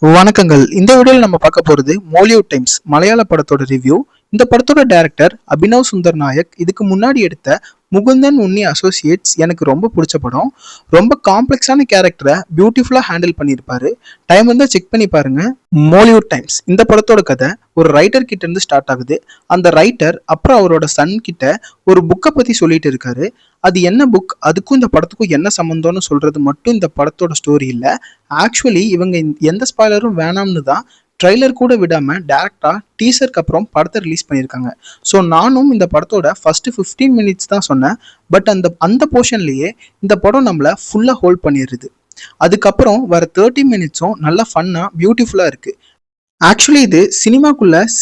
வணக்கங்கள். இந்த வீடியோல நம்ம பார்க்க போறது மோலிவுட் டைம்ஸ் மலையாள படத்தோட ரிவ்யூ. இந்த படத்தோட டைரக்டர் அபினவ் சுந்தர் நாயக். இதுக்கு முன்னாடி எடுத்த முகுந்தன் உன்னி அசோசியேட்ஸ் எனக்கு ரொம்ப பிடிச்ச படம். ரொம்ப காம்ப்ளெக்ஸான கேரக்டரை பியூட்டிஃபுல்லா ஹேண்டில் பண்ணியிருப்பாரு. டைம் இருந்தா செக் பண்ணி பாருங்க. மோலிவுட் டைம்ஸ் இந்த படத்தோட கதை ஒரு ரைட்டர் கிட்ட இருந்து ஸ்டார்ட் ஆகுது. அந்த ரைட்டர் அப்புறம் அவரோட சன் கிட்ட ஒரு புக்கை பத்தி சொல்லிட்டு இருக்காரு. அது என்ன புக், அதுக்கும் இந்த படத்துக்கும் என்ன சம்மந்தம்னு சொல்றது மட்டும் இந்த படத்தோட ஸ்டோரி இல்ல. ஆக்சுவலி இவங்க எந்த ஸ்பாய்லரும் வேணாம்னு தான் ட்ரைலர் கூட விடாம டேரக்டா டீசருக்கு அப்புறம் படத்தை ரிலீஸ் பண்ணியிருக்காங்க. ஸோ நானும் இந்த படத்தோட ஃபர்ஸ்ட் 15 மினிட்ஸ் தான் சொன்னேன். பட் அந்த போர்ஷன்லயே இந்த படம் நம்மள ஃபுல்லா ஹோல்ட் பண்ணிடுது. அதுக்கப்புறம் வர 30 மினிட்ஸும் நல்ல ஃபன்னா பியூட்டிஃபுல்லா இருக்கு. ஆக்சுவலி இது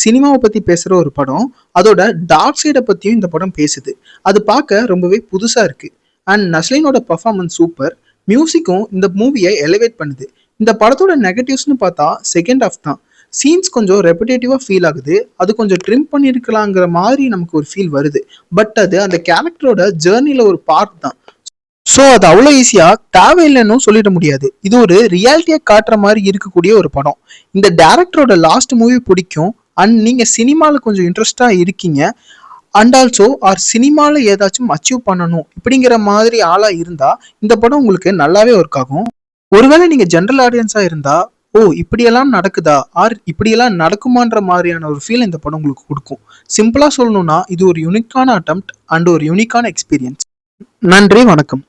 சினிமாவை பத்தி பேசுற ஒரு படம். அதோட டார்க் சைடை பத்தியும் இந்த படம் பேசுது. அது பார்க்க ரொம்பவே புதுசா இருக்கு. அண்ட் நஸ்லினோட பர்ஃபார்மன்ஸ் சூப்பர். மியூசிக்கும் இந்த மூவியை எலிவேட் பண்ணுது. இந்த படத்தோட நெகட்டிவ்ஸ்னு பார்த்தா செகண்ட் ஹாஃப் தான். சீன்ஸ் கொஞ்சம் ரெப்பிடேட்டிவா ஃபீல் ஆகுது. அது கொஞ்சம் ட்ரிம் பண்ணியிருக்கலாங்கிற மாதிரி நமக்கு ஒரு ஃபீல் வருது. பட் அது அந்த கேரக்டரோட ஜேர்னில ஒரு பார்ட் தான். ஸோ அது அவ்வளோ ஈஸியாக தேவையில்லைன்னு சொல்லிட முடியாது. இது ஒரு ரியாலிட்டியை காட்டுற மாதிரி இருக்கக்கூடிய ஒரு படம். இந்த டேரக்டரோட லாஸ்ட் மூவி பிடிக்கும். அண்ட் நீங்கள் சினிமாவில் கொஞ்சம் இன்ட்ரெஸ்டாக இருக்கீங்க அண்ட் ஆல்சோ சினிமாவில் ஏதாச்சும் அச்சீவ் பண்ணணும் இப்படிங்கிற மாதிரி ஆளாக இருந்தால் இந்த படம் உங்களுக்கு நல்லாவே ஒர்க் ஆகும். ஒருவேளை நீங்கள் ஜென்ரல் ஆடியன்ஸாக இருந்தால் ஓ இப்படியெல்லாம் நடக்குதா இப்படியெல்லாம் நடக்குமான்ற மாதிரியான ஒரு ஃபீல் இந்த படம் உங்களுக்கு கொடுக்கும். சிம்பிளாக சொல்லணும்னா இது ஒரு யூனிக்கான அட்டெம்ப்ட் அண்ட் ஒரு யூனிக்கான எக்ஸ்பீரியன்ஸ். நன்றி, வணக்கம்.